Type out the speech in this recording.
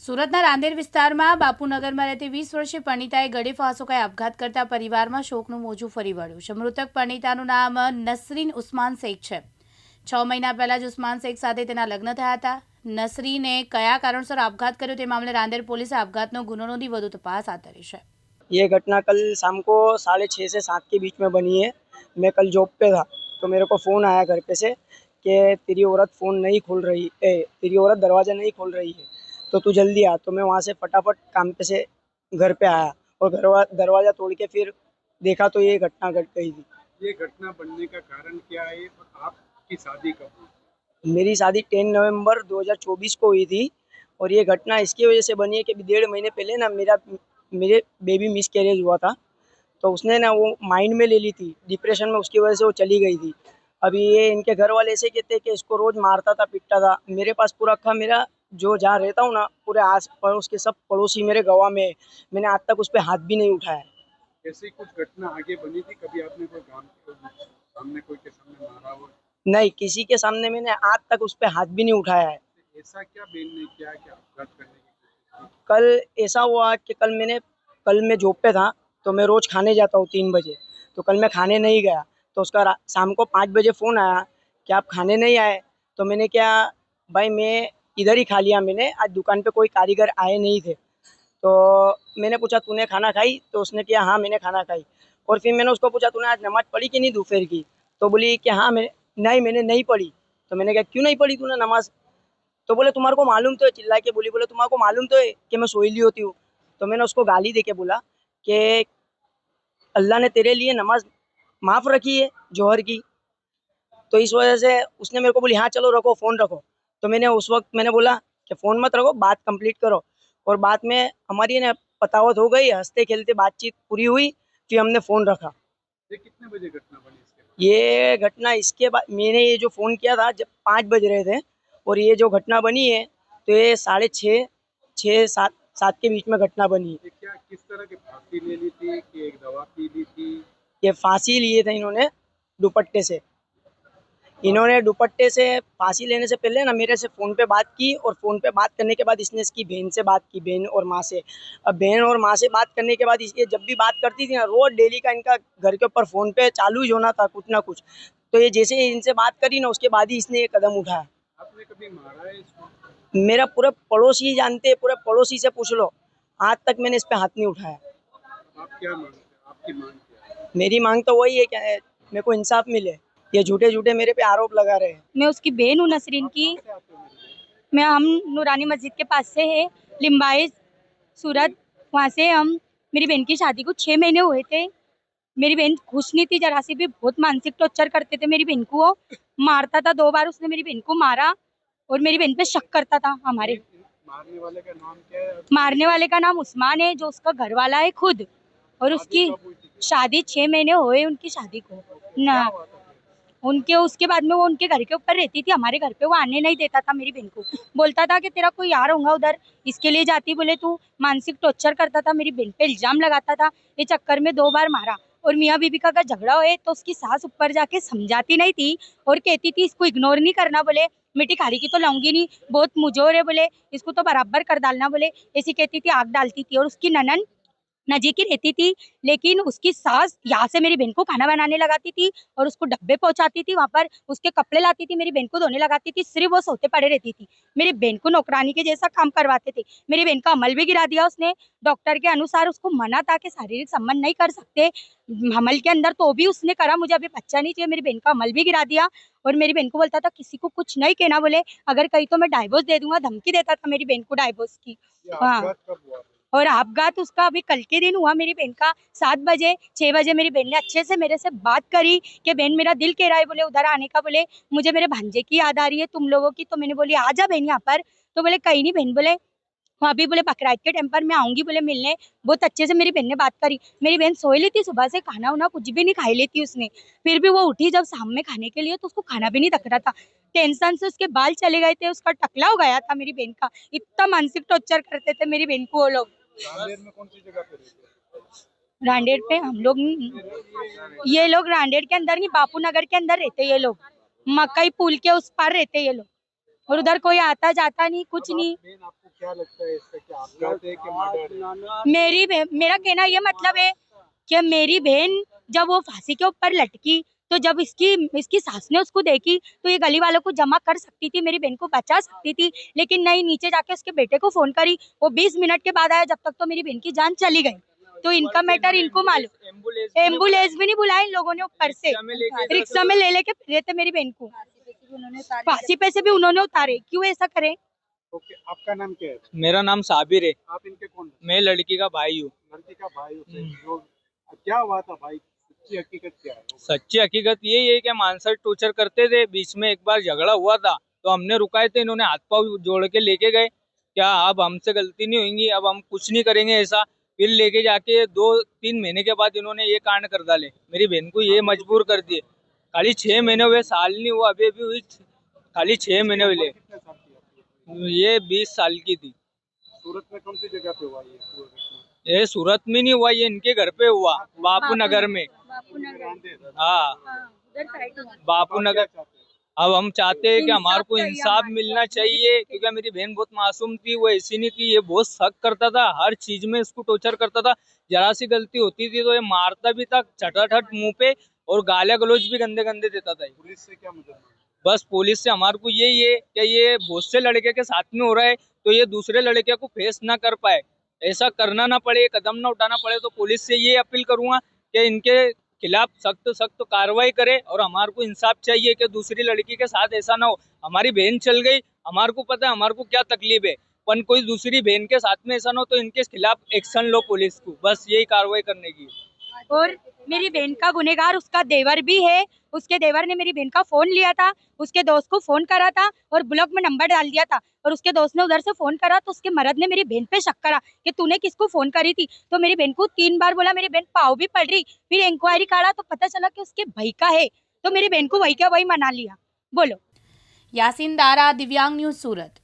સુરતના રાંદેર વિસ્તારમાં બાપુનગરમાં રહેતી 20 વર્ષીય પરિણીતાએ ગળે ફાંસો ખાઈ આપઘાત કરતા પરિવારમાં શોકનું મોજું ફરી વળ્યું છે। મૃતક પરિણીતાનું નામ નસરીન ઉસ્માન શેખ છે। 6 મહિના પહેલા જ ઉસ્માન શેખ સાથે તેના લગ્ન થયા હતા। નસરીને કયા કારણસર આપઘાત કર્યો તે મામલે રાંદેર પોલીસે આપઘાતનો ગુનો નોંધી વધુ તપાસ હાથ ધરી છે। ये घटना कल शाम को 6:30 से 7 के बीच में बनी है। मैं कल जॉब पे था तो मेरे को फ़ोन आया घर पे से कि तेरी औरत फ़ोन नहीं खोल रही है, तेरी औरत दरवाज़ा नहीं खोल रही है, तो तू जल्दी आ। तो मैं वहाँ से फटाफट काम पे से घर पे आया और दरवाज़ा तोड़ के फिर देखा तो ये घटना घट गई थी। ये घटना बनने का कारण क्या है और आपकी शादी कब हुई? मेरी शादी 10 नवंबर 2024 को हुई थी और ये घटना इसकी वजह से बनी है कि 1.5 महीने पहले ना मेरे बेबी मिस कैरेज हुआ था। तो उसने ना वो माइंड में ले ली थी, डिप्रेशन में, उसकी वजह से वो चली गई थी। अभी ये इनके घर वाले ऐसे कहते हैं कि इसको रोज़ मारता था, पीटता था। मेरे पास पूरा अक्खा मेरा जो जहाँ रहता हूँ ना, पूरे आस पड़ोस के सब पड़ोसी मेरे गवाह में है। मैंने आज तक उस पर हाथ भी नहीं उठाया। ऐसी कुछ घटना आगे बनी थी कभी? आपने कोई सामने कोई के सामने मारा हो? नहीं, किसी के सामने मैंने आज तक उस पर हाथ भी नहीं उठाया है। ऐसा क्या बेन ने किया कि आपघात करने की कोशिश की? कल ऐसा हुआ कि कल मैं जॉब पे था तो मैं रोज़ खाने जाता हूँ 3 बजे। तो कल मैं खाने नहीं गया तो उसका शाम को 5 बजे फ़ोन आया कि आप खाने नहीं आए। तो मैंने क्या, भाई मैं इधर ही खा लिया मैंने, आज दुकान पे कोई कारीगर आए नहीं थे। तो मैंने पूछा तूने खाना खाई? तो उसने किया हाँ मैंने खाना खाई। और फिर मैंने उसको पूछा तूने आज नमाज़ पढ़ी कि नहीं दोपहर की? तो बोली कि हाँ मैंने नहीं पढ़ी। तो मैंने कहा क्यों नहीं पढ़ी तूने नमाज़? तो बोले तुम्हारे को मालूम तो है, चिल्ला के बोली, बोले तुम्हारे को मालूम तो है कि मैं सोई ली होती हूँ। तो मैंने उसको गाली दे के बोला कि अल्लाह ने तेरे लिए नमाज माफ़ रखी है जोहर की। तो इस वजह से उसने मेरे को बोली हाँ चलो रखो, फ़ोन रखो। तो मैंने उस वक्त मैंने बोला कि फ़ोन मत रखो, बात कंप्लीट करो। और बाद में हमारी ना पतावत हो गई, हंसते खेलते बातचीत पूरी हुई, फिर हमने फ़ोन रखा। ये कितने बजे घटना बनी इसके बाद? ये घटना इसके बाद मैंने ये जो फ़ोन किया था जब 5 बज रहे थे और ये जो घटना बनी है तो ये 6:30 7 के बीच में घटना बनी है। ये क्या किस तरह की फांसी ले ली थी कि एक दवा पी ली थी? ये फांसी लिए थे इन्होंने दुपट्टे से। इन्होंने दुपट्टे से फांसी लेने से पहले ना मेरे से फ़ोन पे बात की और फ़ोन पे बात करने के बाद इसने इसकी बहन से बात की, बहन और माँ से। अब बहन और माँ से बात करने के बाद ये जब भी बात करती थी ना, रोज़ डेली का इनका घर के ऊपर फ़ोन पे चालू ही होना था कुछ ना कुछ। तो ये जैसे ही इनसे बात करी ना उसके बाद ही इसने ये कदम उठाया। आपने कभी मारा है इसको? मेरा पूरे पड़ोसी जानते हैं, पूरे पड़ोसी से पूछ लो, आज तक मैंने इस पे हाथ नहीं उठाया। आप क्या मांगते हैं? आपकी मांग क्या है? मेरी मांग तो वही है कि मेरे को इंसाफ मिले। ये झूठे मेरे पे आरोप लगा रहे हैं। मैं उसकी बहन हूँ नसरीन की। कहाँ से आते हो मेरे लिए? हम नूरानी मस्जिद के पास से है, लिम्बाइज सूरत। वहाँ से हम, मेरी बहन की शादी को 6 महीने हुए थे। मेरी बहन खुश नहीं थी जरा सी भी, बहुत मानसिक टॉर्चर करते थे मेरी बहन को। वो मारता था, 2 बार उसने मेरी बहन को मारा और मेरी बहन पे शक करता था हमारे। मारने वाले का नाम क्या है? मारने वाले का नाम उस्मान है, जो उसका घर वाला है खुद। और उसकी शादी कब हुई थी? शादी 6 महीने हुए उनकी शादी को क्या ना। हुआ था फिर? उनके उसके बाद में वो उनके घर के ऊपर रहती थी, हमारे घर पे वो आने नहीं देता था मेरी बहन को। बोलता था कि तेरा कोई यार होगा उधर, इसके लिए जाती। बोले तू मानसिक टॉर्चर करता था, मेरी बहन पे इल्जाम लगाता था। ये चक्कर में 2 बार मारा। और मियाँ बीबी का अगर झगड़ा होए तो उसकी सास ऊपर जाके समझाती नहीं थी और कहती थी इसको इग्नोर नहीं करना, बोले मिट्टी खारी की तो लाऊंगी नहीं, बहुत मुझोर है, बोले इसको तो बराबर कर डालना, बोले ऐसी कहती थी, आग डालती थी। और उसकी ननन नजीक ही रहती थी, लेकिन उसकी सास यहाँ से मेरी बहन को खाना बनाने लगाती थी और उसको डब्बे पहुंचाती थी, वहां पर उसके कपड़े लाती थी, मेरी बहन को धोने लगाती थी। सिर्फ वो सोते पड़े रहती थी, मेरी बहन को नौकरानी के जैसा काम करवाते थे। मेरी बहन का अमल भी गिरा दिया उसने। डॉक्टर के अनुसार उसको मना था कि शारीरिक संबंध नहीं कर सकते हमल के अंदर, तो भी उसने करा। मुझे अभी बच्चा नहीं चाहिए, मेरी बहन का अमल भी गिरा दिया। और मेरी बहन को बोलता था किसी को कुछ नहीं कहना, बोले अगर कहीं तो मैं डाइवोर्स दे दूंगा, धमकी देता था मेरी बहन को डाइवोर्स की। ये हाँ, आपघात कब हुआ? और आपघात उसका अभी कल के दिन हुआ। मेरी बहन का 7 बजे 6 बजे मेरी बहन ने अच्छे से मेरे से बात करी कि बहन मेरा दिल कह रहा है, बोले उधर आने का, बोले मुझे मेरे भांजे की याद आ रही है तुम लोगों की। तो मैंने बोली आ जा बहन यहाँ पर। तो बोले कहीं नहीं बहन, बोले वहाँ भी, बोले बकराईद के टाइम पर मैं आऊंगी, बोले मिलने। बहुत अच्छे से मेरी बहन ने बात करी। मेरी बहन सोई लेती सुबह से, खाना उना कुछ भी नहीं खाई लेती उसने। फिर भी वो उठी जब शाम में खाने के लिए तो उसको खाना भी नहीं दिख रहा था। टेंशन से उसके बाल चले गए थे, उसका टकला हो गया था मेरी बहन का। इतना मानसिक टॉर्चर करते थे मेरी बहन को वो लोग। रांदेर में कौन सी जगह पे रहते हो? रांडेर पे हम लोग, ये लोग रांडेर के अंदर नहीं, बापू नगर के अंदर रहते ये लोग। मकई पुल के उस पार रहते ये लोग। और उधर कोई आता जाता नहीं, कुछ अब नहीं। बहन आपको क्या क्या लगता है इसका, क्या आपघात है कि मर्डर है? मेरा कहना ये मतलब है कि मेरी बहन जब वो फांसी के ऊपर लटकी तो जब इसकी सास ने उसको देखी तो ये गली वालों को जमा कर सकती थी, मेरी बहन को बचा सकती थी, लेकिन नहीं, नीचे जाके उसके बेटे को फोन करी, वो 20 मिनट के बाद आया, जब तक तो मेरी बहन की जान चली गई। तो इनका मैटर इनको मालूम, एम्बुलेंस भी नहीं बुलाई इन लोगों ने ऊपर से, रिक्शा में ले लेके फिर थे मेरी बहन को, फांसी पे से भी उन्होंने उतारे, क्यों ऐसा करे? ओके, आपका नाम क्या है? मेरा नाम साबिर है। आप इनके कौन हैं? मैं लड़की का भाई हूँ। लड़की का भाई होते हैं जो क्या हुआ था भाई, सच्ची हकीकत क्या है? सच्ची हकीकत यही है कि मानसर टॉर्चर करते थे, बीच में एक बार झगड़ा हुआ था तो हमने रुकाए थे, इन्होंने हाथ पाँव जोड़ के लेके गए, क्या अब हमसे गलती नहीं होगी, अब हम कुछ नहीं करेंगे ऐसा। फिर लेके जाके 2-3 महीने के बाद इन्होंने ये कांड कर डाले, मेरी बहन को ये मजबूर कर दिए। खाली 6 महीने हुए, साल नहीं हुआ अभी अभी हुई, खाली 6 महीने हुए। कितने साल की आपकी? ये 20 साल की थी। सूरत में कौन सी जगह पे हुआ ये पूरा घटना? ये सूरत में नहीं हुआ, ये इनके घर पे हुआ, बापू नगर में। हाँ, बापू आप क्या नगर। चाहते हैं? अब हम चाहते हैं कि हमारे को चाहिए इंसाफ हमारे मिलना चाहिए, क्योंकि मेरी बहन बहुत मासूम थी, वो ऐसी नहीं थी, ये बहुत शक करता था, हर चीज में इसको टॉर्चर करता था, जरा सी गलती होती थी तो ये मारता भी था चटाठट मुंह पे, और गालियां गलौज भी गंदे गंदे देता था। पुलिस से क्या मदद मांगी? बस पुलिस से हमारे को यही है कि ये बहुत से लड़के के साथ में हो रहा है तो ये दूसरे लड़के को फेस ना कर पाए, ऐसा करना ना पड़े, कदम ना उठाना पड़े। तो पुलिस से ये अपील करूंगा कि इनके खिलाफ सख्त कार्रवाई करे, और हमारे को इंसाफ चाहिए कि दूसरी लड़की के साथ ऐसा ना हो। हमारी बहन चल गई, हमारे को पता है हमारे को क्या तकलीफ है, पर कोई दूसरी बहन के साथ में ऐसा ना हो, तो इनके खिलाफ एक्शन लो पुलिस को, बस यही कार्रवाई करने की। और मेरी बहन का गुनहगार उसका देवर भी है, उसके देवर ने मेरी बहन का फोन लिया था, उसके दोस्त को फोन करा था और ब्लॉक में नंबर डाल दिया था, और उसके दोस्त ने उधर से फोन करा तो उसके मर्द ने मेरी बहन पे शक करा कि तूने किसको फोन करी थी, तो मेरी बहन को 3 बार बोला, मेरी बहन पाव भी पड़ रही, फिर इंक्वायरी करा तो पता चला कि उसके भाई का है, तो मेरी बहन को वही क्या वही मना लिया। बोलो। यासीन दारा, दिव्यांग न्यूज, सूरत।